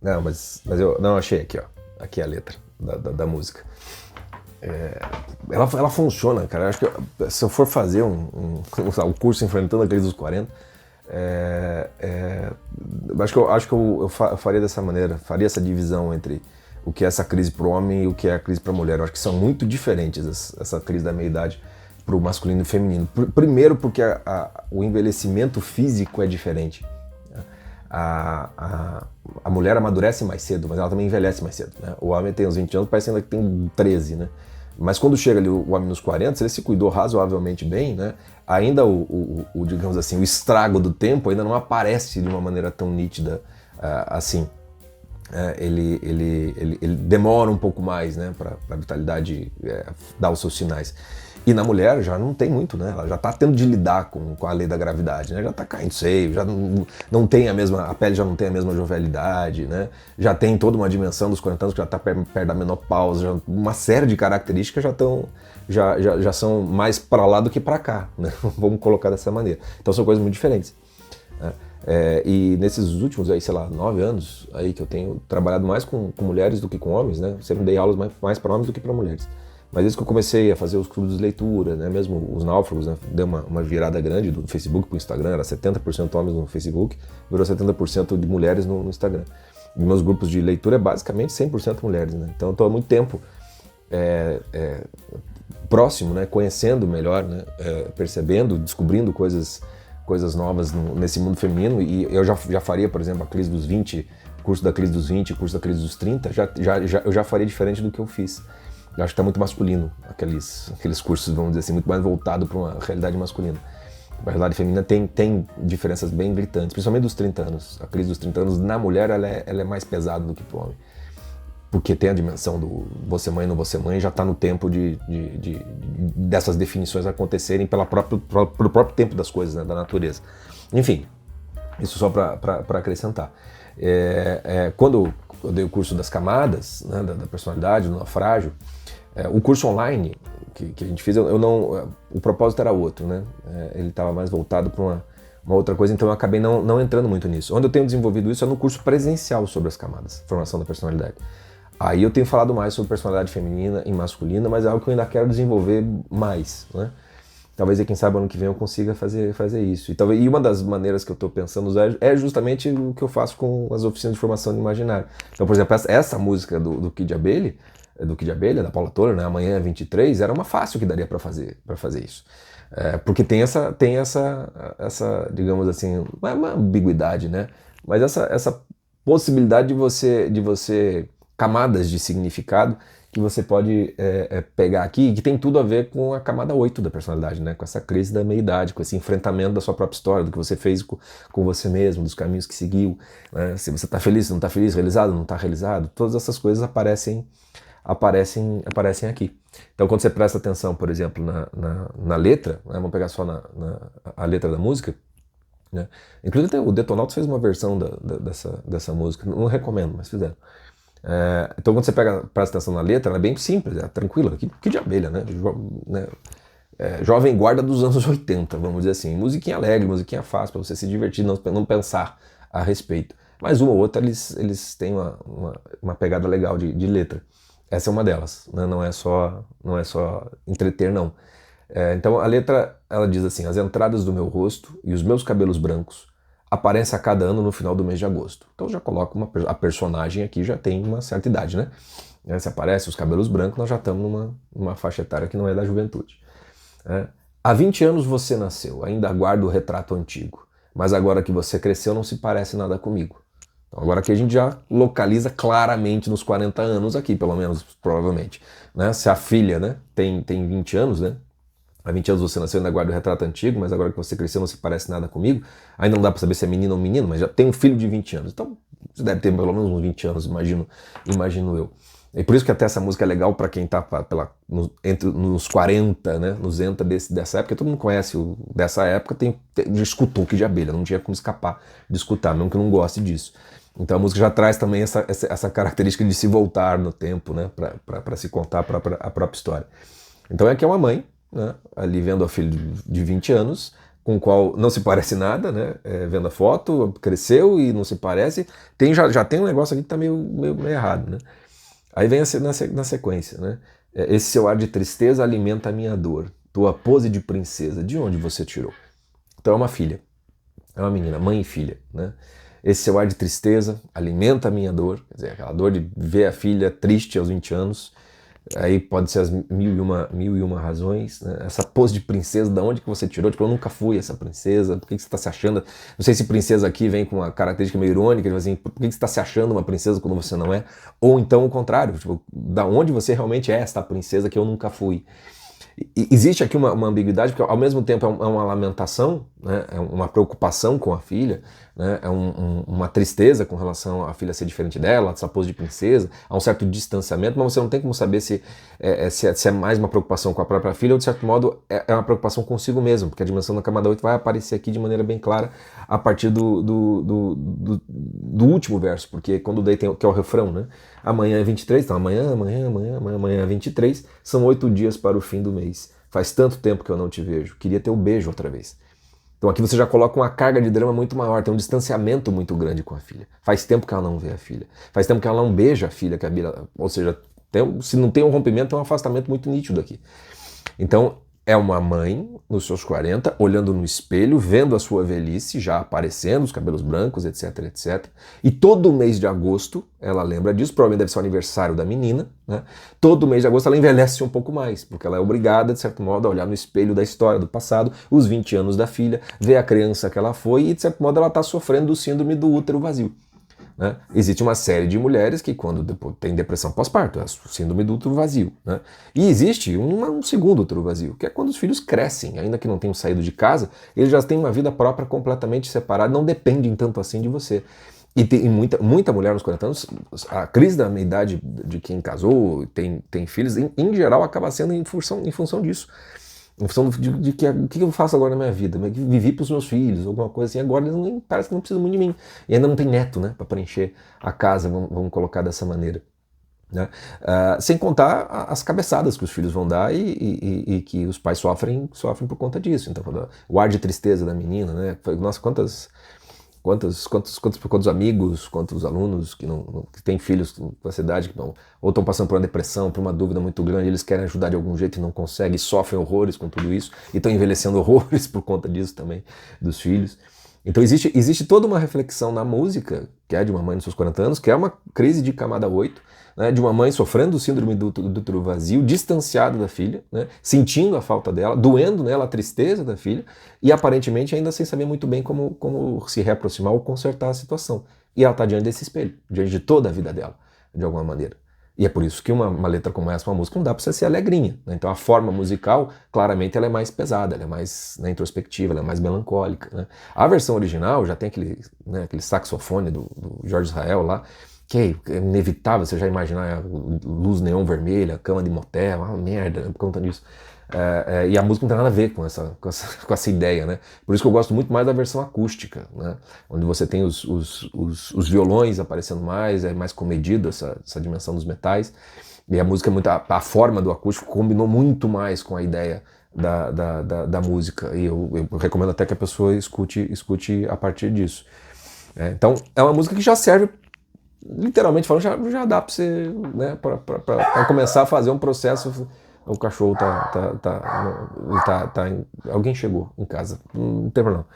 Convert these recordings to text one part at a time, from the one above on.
Não, mas eu não achei aqui, ó. Aqui é a letra da música. Ela funciona, cara. Eu acho que se eu for fazer um curso enfrentando a crise dos 40, acho que eu faria dessa maneira, faria essa divisão entre o que é essa crise para o homem e o que é a crise para a mulher. Eu acho que são muito diferentes essa crise da meia-idade para o masculino e feminino. Primeiro porque o envelhecimento físico é diferente. A mulher amadurece mais cedo, mas ela também envelhece mais cedo, né? O homem tem uns 20 anos, parece ainda que tem 13, né? Mas quando chega ali o homem nos 40, se ele se cuidou razoavelmente bem, né? Ainda digamos assim, o estrago do tempo ainda não aparece de uma maneira tão nítida assim. Ele demora um pouco mais, né, para a vitalidade dar os seus sinais. E na mulher já não tem muito, né? Ela já está tendo de lidar com a lei da gravidade, né? Já está caindo seio, já não tem a pele já não tem a mesma jovialidade, né? Já tem toda uma dimensão dos 40 anos que já está perto da menopausa, uma série de características já são mais para lá do que para cá, né? Vamos colocar dessa maneira. Então são coisas muito diferentes, né? E nesses últimos aí, sei lá, 9 anos aí que eu tenho trabalhado mais com mulheres do que com homens, né? Sempre dei aulas mais para homens do que para mulheres. Mas desde que eu comecei a fazer os clubes de leitura, né? Mesmo os náufragos, né? Deu uma virada grande do Facebook para o Instagram, era 70% homens no Facebook, virou 70% de mulheres no Instagram. E meus grupos de leitura é basicamente 100% mulheres, né? Então eu estou há muito tempo próximo, né? Conhecendo melhor, né? Percebendo, descobrindo coisas novas nesse mundo feminino, e eu já faria, por exemplo, a crise dos 20, curso da crise dos 20, curso da crise dos 30, eu já faria diferente do que eu fiz. Eu acho que está muito masculino, aqueles cursos, vamos dizer assim, muito mais voltado para uma realidade masculina. A realidade feminina tem diferenças bem gritantes, principalmente dos 30 anos. A crise dos 30 anos na mulher ela é mais pesada do que para o homem. Porque tem a dimensão do você mãe, não você mãe, já está no tempo dessas definições acontecerem pelo próprio tempo das coisas, né, da natureza. Enfim, isso só para acrescentar. Quando eu dei o curso das camadas, né, da personalidade, do naufrágio, o curso online que a gente fez, o propósito era outro, né? Ele estava mais voltado para uma outra coisa, então eu acabei não entrando muito nisso. Onde eu tenho desenvolvido isso é no curso presencial sobre as camadas, formação da personalidade. Aí eu tenho falado mais sobre personalidade feminina e masculina, mas é algo que eu ainda quero desenvolver mais, né? Talvez, quem sabe, ano que vem eu consiga fazer isso. E uma das maneiras que eu estou pensando usar é justamente o que eu faço com as oficinas de formação do imaginário. Então, por exemplo, essa música do Kid Abelha, da Paula Toller, né? Amanhã é 23, era uma fácil que daria para fazer isso. Porque tem essa, digamos assim, não é uma ambiguidade, né? Mas essa possibilidade de você camadas de significado que você pode pegar aqui, que tem tudo a ver com a camada 8 da personalidade, né? Com essa crise da meia-idade, com esse enfrentamento da sua própria história, do que você fez com você mesmo, dos caminhos que seguiu, né? Se você está feliz, se não está feliz, realizado, não está realizado, todas essas coisas aparecem aqui. Então, quando você presta atenção, por exemplo, na letra, né? Vamos pegar só a letra da música, né? Inclusive o Detonautas fez uma versão dessa música, não recomendo, mas fizeram. Então quando você presta atenção na letra, ela é bem simples, é tranquila, que de abelha, né? Jovem guarda dos anos 80, vamos dizer assim. Musiquinha alegre, musiquinha fácil, para você se divertir, não pensar a respeito. Mas uma ou outra eles têm uma pegada legal de letra. Essa é uma delas, né? Não é só entreter, não. Então a letra, ela diz assim: as entradas do meu rosto e os meus cabelos brancos aparece a cada ano no final do mês de agosto. Então já coloca a personagem aqui, já tem uma certa idade, né? Se aparece os cabelos brancos, nós já estamos numa faixa etária que não é da juventude. Há 20 anos você nasceu, ainda guardo o retrato antigo, mas agora que você cresceu não se parece nada comigo. Então agora que a gente já localiza claramente nos 40 anos aqui, pelo menos, provavelmente. Né? Se a filha, né, tem 20 anos, né? Há 20 anos você nasceu, ainda guarda o retrato antigo, mas agora que você cresceu não se parece nada comigo. Ainda não dá para saber se é menino ou menino, mas já tem um filho de 20 anos. Então você deve ter pelo menos uns 20 anos, imagino eu. E por isso que até essa música é legal para quem está nos 40, né? Nos entra dessa época. Todo mundo conhece dessa época, escutou que de abelha, não tinha como escapar de escutar, mesmo que eu não goste disso. Então a música já traz também essa característica de se voltar no tempo, né? Para se contar a própria história. Então aqui é uma mãe, né, ali vendo a filha de 20 anos, com o qual não se parece nada, né? Vendo a foto, cresceu e não se parece. Já tem um negócio aqui que tá meio errado, né? Aí vem na sequência, né? Esse seu ar de tristeza alimenta a minha dor. Tua pose de princesa, de onde você tirou? Então é uma filha, é uma menina, mãe e filha, né? Esse seu ar de tristeza alimenta a minha dor, quer dizer, aquela dor de ver a filha triste aos 20 anos, aí pode ser as mil e uma razões, né? Essa pose de princesa, da onde que você tirou? Tipo, eu nunca fui essa princesa, por que você está se achando? Não sei se princesa aqui vem com uma característica meio irônica, assim, por que você está se achando uma princesa quando você não é? Ou então o contrário, tipo, da onde você realmente é esta princesa que eu nunca fui? Existe aqui uma ambiguidade, porque ao mesmo tempo é uma lamentação, né? É uma preocupação com a filha, né? Uma tristeza com relação à filha ser diferente dela, essa pose de princesa, há um certo distanciamento, mas você não tem como saber se é mais uma preocupação com a própria filha ou, de certo modo, é uma preocupação consigo mesmo, porque a dimensão da camada 8 vai aparecer aqui de maneira bem clara a partir do último verso, porque quando o Day tem, que é o refrão, né? Amanhã é 23, então amanhã é 23, são 8 dias para o fim do mês. Faz tanto tempo que eu não te vejo, queria ter um beijo outra vez. Então aqui você já coloca uma carga de drama muito maior, tem um distanciamento muito grande com a filha. Faz tempo que ela não vê a filha, faz tempo que ela não beija a filha, ou seja, se não tem um rompimento, tem um afastamento muito nítido aqui. Então é uma mãe, nos seus 40, olhando no espelho, vendo a sua velhice já aparecendo, os cabelos brancos, etc, etc. E todo mês de agosto, ela lembra disso, provavelmente deve ser o aniversário da menina, né? Todo mês de agosto ela envelhece um pouco mais, porque ela é obrigada, de certo modo, a olhar no espelho da história do passado, os 20 anos da filha, ver a criança que ela foi e, de certo modo, ela está sofrendo do síndrome do útero vazio. Né? Existe uma série de mulheres que quando tem depressão pós-parto, é a síndrome do útero vazio. Né? E existe um segundo útero vazio, que é quando os filhos crescem, ainda que não tenham saído de casa, eles já têm uma vida própria completamente separada, não dependem tanto assim de você. E tem muita mulher nos 40 anos, a crise da meia-idade de quem casou, tem filhos, em geral acaba sendo em função disso. Em função de que o que eu faço agora na minha vida? Vivi para os meus filhos, alguma coisa assim. Agora eles parece que não precisam muito de mim. E ainda não tem neto, né? Para preencher a casa, vamos colocar dessa maneira. Né? Sem contar as cabeçadas que os filhos vão dar e que os pais sofrem por conta disso. Então, o ar de tristeza da menina, né? Nossa, quantos amigos, quantos alunos que têm filhos com essa idade, que ou estão passando por uma depressão, por uma dúvida muito grande, eles querem ajudar de algum jeito e não conseguem, sofrem horrores com tudo isso, e estão envelhecendo horrores por conta disso também, dos filhos. Então existe toda uma reflexão na música, que é de uma mãe nos seus 40 anos, que é uma crise de camada 8, né, de uma mãe sofrendo do síndrome do útero vazio, distanciada da filha, né, sentindo a falta dela, doendo nela a tristeza da filha, e aparentemente ainda sem saber muito bem como se reaproximar ou consertar a situação. E ela está diante desse espelho, diante de toda a vida dela, de alguma maneira. E é por isso que uma letra como essa, uma música, não dá para você ser alegrinha. Né? Então a forma musical, claramente, ela é mais pesada, ela é mais, né, introspectiva, ela é mais melancólica. Né? A versão original já tem aquele saxofone do Jorge Israel lá, que é inevitável você já imaginar luz neon vermelha, cama de motel, uma merda por conta disso. E a música não tem nada a ver com essa ideia, né? Por isso que eu gosto muito mais da versão acústica, né? Onde você tem os violões aparecendo mais, é mais comedido essa dimensão dos metais, e a música, a forma do acústico combinou muito mais com a ideia da música, e eu recomendo até que a pessoa escute a partir disso. Então é uma música que já serve, literalmente falando, já dá para você, né, para começar a fazer um processo. O cachorro alguém chegou em casa, não tem problema.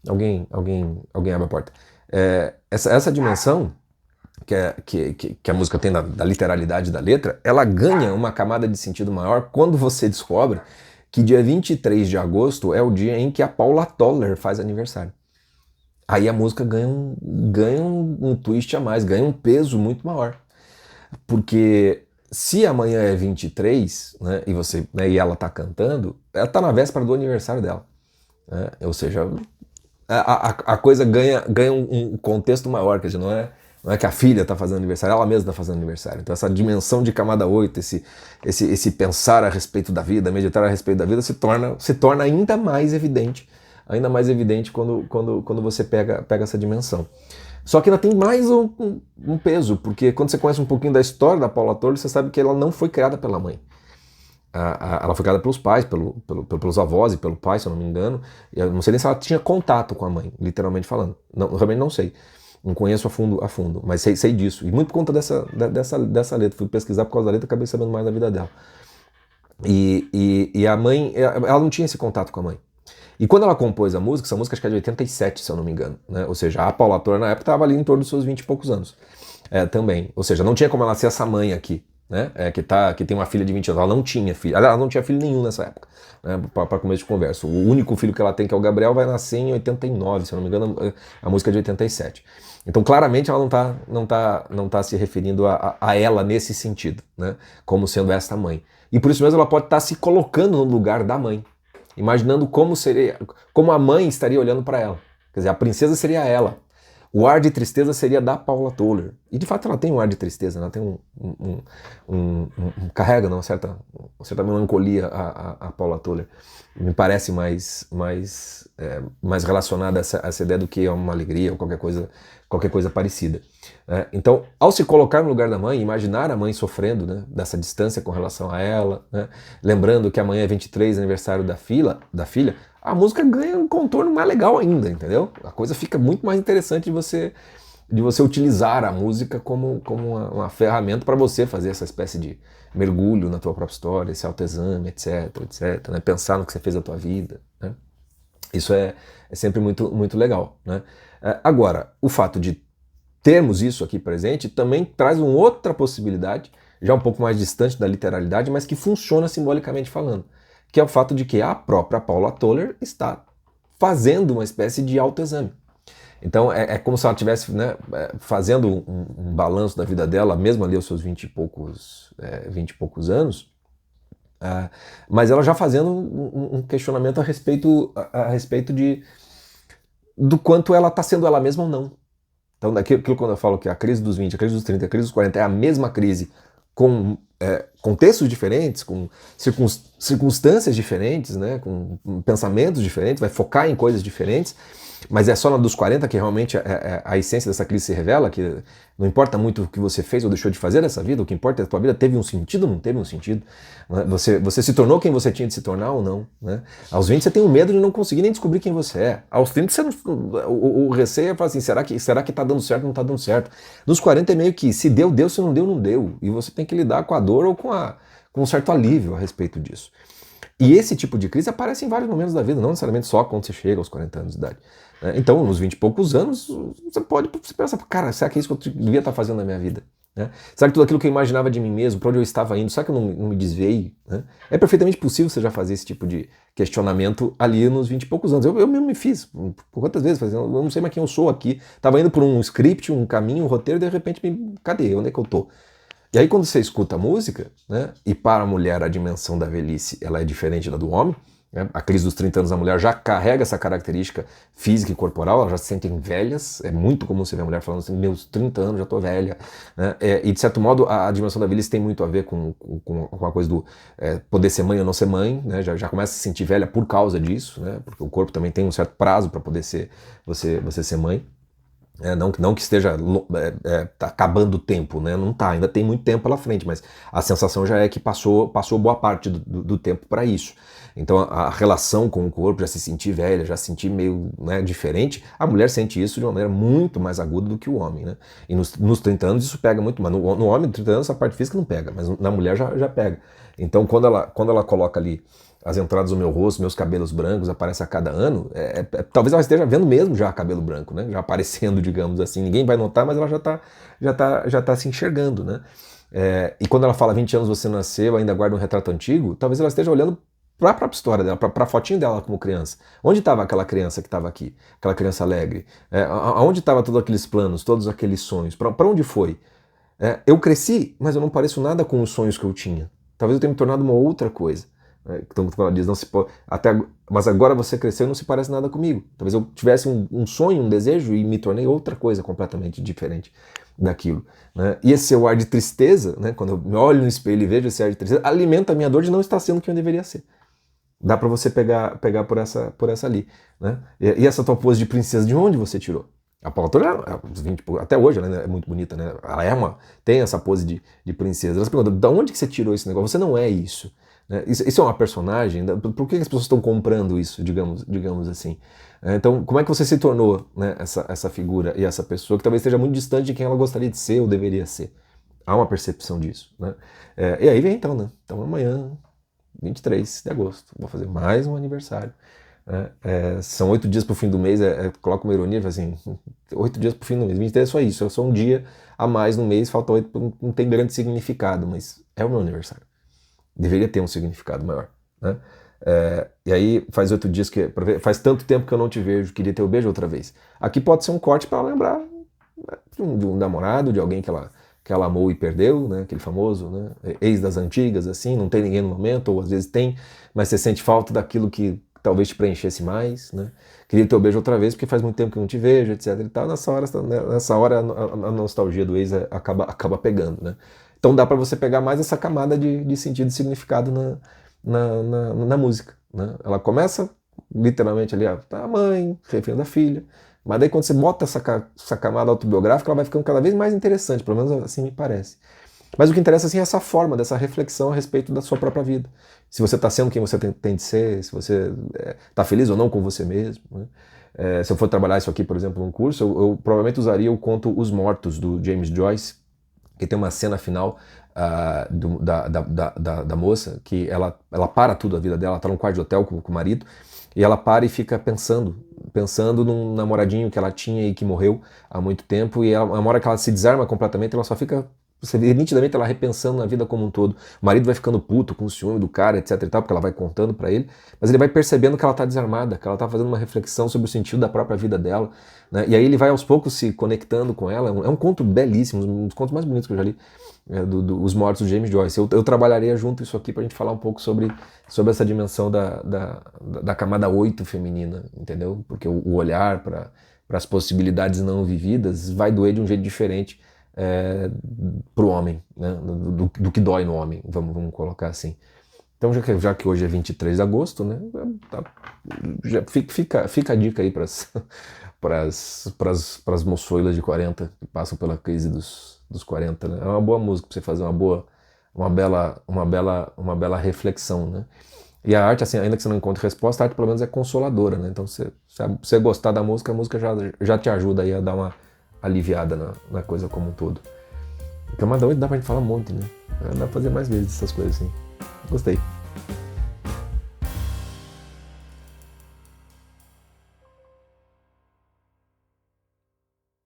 Alguém abre a porta. Essa dimensão que a música tem da literalidade da letra, ela ganha uma camada de sentido maior quando você descobre que dia 23 de agosto é o dia em que a Paula Toller faz aniversário. Aí a música ganha um twist a mais, ganha um peso muito maior. Porque se amanhã é 23, né, e ela está cantando, ela está na véspera do aniversário dela. Né? Ou seja, a coisa ganha um contexto maior, quer dizer, não é que a filha está fazendo aniversário, ela mesma está fazendo aniversário. Então essa dimensão de camada 8, esse pensar a respeito da vida, meditar a respeito da vida, se torna ainda mais evidente quando você pega essa dimensão. Só que ainda tem mais um peso, porque quando você conhece um pouquinho da história da Paula Toller, você sabe que ela não foi criada pela mãe. ela foi criada pelos pais, pelos avós e pelo pai, se eu não me engano. Eu não sei nem se ela tinha contato com a mãe, literalmente falando. Não, realmente não sei. Não conheço a fundo, mas sei disso. E muito por conta dessa letra. Fui pesquisar por causa da letra e acabei sabendo mais da vida dela. E a mãe, ela não tinha esse contato com a mãe. E quando ela compôs a música, essa música acho que é de 87, se eu não me engano, né? Ou seja, a Paula Toller na época estava ali em torno dos seus 20 e poucos anos. Também. Ou seja, não tinha como ela ser essa mãe aqui, né? Que tem uma filha de 20 anos. Ela não tinha filho. Ela não tinha filho nenhum nessa época, né? Para começo de conversa. O único filho que ela tem, que é o Gabriel, vai nascer em 89, se eu não me engano, a música é de 87. Então, claramente, ela não tá se referindo a ela nesse sentido, né? Como sendo esta mãe. E por isso mesmo ela pode estar se colocando no lugar da mãe, imaginando como a mãe estaria olhando para ela. Quer dizer, a princesa seria ela. O ar de tristeza seria da Paula Toller. E de fato ela tem um ar de tristeza, ela tem carrega uma certa melancolia a Paula Toller. Me parece mais relacionada a essa ideia do que a uma alegria ou qualquer coisa parecida. Então, ao se colocar no lugar da mãe, imaginar a mãe sofrendo, né, dessa distância com relação a ela, né, lembrando que amanhã é 23 aniversário da filha, a música ganha um contorno mais legal ainda, entendeu? A coisa fica muito mais interessante de você utilizar a música como uma ferramenta para você fazer essa espécie de mergulho na tua própria história, esse autoexame, etc, né? Pensar no que você fez da tua vida, né? Isso é sempre muito, muito legal, né? Agora, o fato de termos isso aqui presente também traz uma outra possibilidade, já um pouco mais distante da literalidade, mas que funciona simbolicamente falando, que é o fato de que a própria Paula Toller está fazendo uma espécie de autoexame. Então é como se ela estivesse, né, fazendo um balanço da vida dela, mesmo ali aos seus 20 e poucos anos, mas ela já fazendo um questionamento a respeito do quanto ela está sendo ela mesma ou não. Então, daquilo quando eu falo que a crise dos 20, a crise dos 30, a crise dos 40 é a mesma crise com contextos diferentes, com circunstâncias diferentes, né, com pensamentos diferentes, vai focar em coisas diferentes, mas é só na dos 40 que realmente a essência dessa crise se revela, que não importa muito o que você fez ou deixou de fazer nessa vida, o que importa é que a tua vida teve um sentido ou não teve um sentido, né? Você se tornou quem você tinha de se tornar ou não, né? Aos 20 você tem o medo de não conseguir nem descobrir quem você é. Aos 30 o receio é falar assim, será que tá dando certo ou não tá dando certo? Nos 40 é meio que se deu, deu, se não deu, não deu. E você tem que lidar com a dor ou com um certo alívio a respeito disso. E esse tipo de crise aparece em vários momentos da vida, não necessariamente só quando você chega aos 40 anos de idade. Então, nos 20 e poucos anos, você pensa, cara, será que é isso que eu devia estar fazendo na minha vida? Será que tudo aquilo que eu imaginava de mim mesmo, para onde eu estava indo, será que eu não me desviei? É perfeitamente possível você já fazer esse tipo de questionamento ali nos 20 e poucos anos. Eu mesmo me fiz, por quantas vezes, eu não sei mais quem eu sou aqui. Estava indo por um script, um caminho, um roteiro, e de repente, cadê? Onde é que eu tô? E aí quando você escuta a música, né, e para a mulher a dimensão da velhice ela é diferente da do homem, né, a crise dos 30 anos da mulher já carrega essa característica física e corporal, elas já se sentem velhas, é muito comum você ver a mulher falando assim, meus 30 anos já tô velha, né, e de certo modo a dimensão da velhice tem muito a ver com a coisa do poder ser mãe ou não ser mãe, né, já começa a se sentir velha por causa disso, né, porque o corpo também tem um certo prazo para poder você ser mãe. Não que esteja tá acabando o tempo, né? Não tá, ainda tem muito tempo pela frente, mas a sensação já é que passou boa parte do tempo para isso. Então a relação com o corpo, já se sentir velha, já se sentir meio, né, diferente, a mulher sente isso de uma maneira muito mais aguda do que o homem, né? E nos 30 anos isso pega muito, mas no homem de 30 anos a parte física não pega, mas na mulher já pega. Então quando ela coloca ali as entradas do meu rosto, meus cabelos brancos aparecem a cada ano, talvez ela esteja vendo mesmo já cabelo branco, né? Já aparecendo, digamos assim. Ninguém vai notar, mas ela já tá se enxergando, né? E quando ela fala 20 anos você nasceu, ainda guarda um retrato antigo, talvez ela esteja olhando para a própria história dela, para a fotinho dela como criança. Onde estava aquela criança que estava aqui? Aquela criança alegre? Aonde estavam todos aqueles planos, todos aqueles sonhos? Para onde foi? Eu cresci, mas eu não pareço nada com os sonhos que eu tinha. Talvez eu tenha me tornado uma outra coisa. Então ela diz, não se pode, mas agora você cresceu e não se parece nada comigo. Talvez eu tivesse um sonho, um desejo e me tornei outra coisa completamente diferente daquilo, né? E esse seu ar de tristeza, né, quando eu me olho no espelho e vejo esse ar de tristeza, alimenta a minha dor de não estar sendo quem eu deveria ser. Dá para você pegar por essa ali, né? E essa tua pose de princesa, de onde você tirou? A Paula Toller, até hoje ela é muito bonita, né? Ela tem essa pose de princesa. Ela se pergunta, de onde que você tirou esse negócio? Você não é isso. né? Isso é uma personagem? Por que as pessoas estão comprando isso, digamos assim? Então, como é que você se tornou, né, essa figura e essa pessoa que talvez esteja muito distante de quem ela gostaria de ser ou deveria ser? Há uma percepção disso, né? E aí vem então, né? Então amanhã, 23 de agosto, vou fazer mais um aniversário. Né? São 8 dias pro fim do mês, coloca uma ironia, assim, 8 dias pro fim do mês, 23 é só isso, é só um dia a mais no mês, falta 8, não tem grande significado, mas é o meu aniversário. Deveria ter um significado maior, né? E aí faz 8 dias faz tanto tempo que eu não te vejo, queria ter o beijo outra vez. Aqui pode ser um corte para lembrar, né, de um namorado, de alguém que ela amou e perdeu, né? Aquele famoso, né? Ex das antigas, assim, não tem ninguém no momento, ou às vezes tem, mas você sente falta daquilo que talvez te preenchesse mais, né? Queria ter o beijo outra vez porque faz muito tempo que eu não te vejo, etc. E tal. Nessa hora a nostalgia do ex acaba pegando, né? Então dá para você pegar mais essa camada de sentido e significado na música, né? Ela começa literalmente ali, tá a mãe, refém da filha, mas daí quando você bota essa camada autobiográfica, ela vai ficando cada vez mais interessante, pelo menos assim me parece. Mas o que interessa assim, é essa forma, dessa reflexão a respeito da sua própria vida. Se você está sendo quem você tem de ser, se você está feliz ou não com você mesmo, né? Se eu for trabalhar isso aqui, por exemplo, num curso, eu provavelmente usaria o conto Os Mortos, do James Joyce, que tem uma cena final da moça, que ela para tudo a vida dela, está num quarto de hotel com o marido, e ela para e fica pensando num namoradinho que ela tinha e que morreu há muito tempo, e uma hora que ela se desarma completamente, ela só fica, você vê nitidamente ela repensando na vida como um todo. O marido vai ficando puto com o ciúme do cara, etc e tal, porque ela vai contando pra ele, mas ele vai percebendo que ela tá desarmada, que ela tá fazendo uma reflexão sobre o sentido da própria vida dela, né? E aí ele vai aos poucos se conectando com ela. É um conto belíssimo, um dos contos mais bonitos que eu já li, Os Mortos, do James Joyce. Eu trabalharia junto isso aqui pra gente falar um pouco sobre essa dimensão da camada 8 feminina, entendeu? Porque o olhar para as possibilidades não vividas vai doer de um jeito diferente pro homem, né? do que dói no homem, vamos colocar assim. Então, já que hoje é 23 de agosto, né? Já fica a dica aí para as moçoilas de 40 que passam pela crise dos 40, né? É uma boa música para você fazer uma bela reflexão, né? E a arte, assim, ainda que você não encontre resposta, a arte pelo menos é consoladora, né? Então, se você gostar da música, a música já te ajuda aí a dar uma aliviada na coisa como um todo. Camada 8 dá pra gente falar um monte, né? Dá pra fazer mais vezes essas coisas assim. Gostei.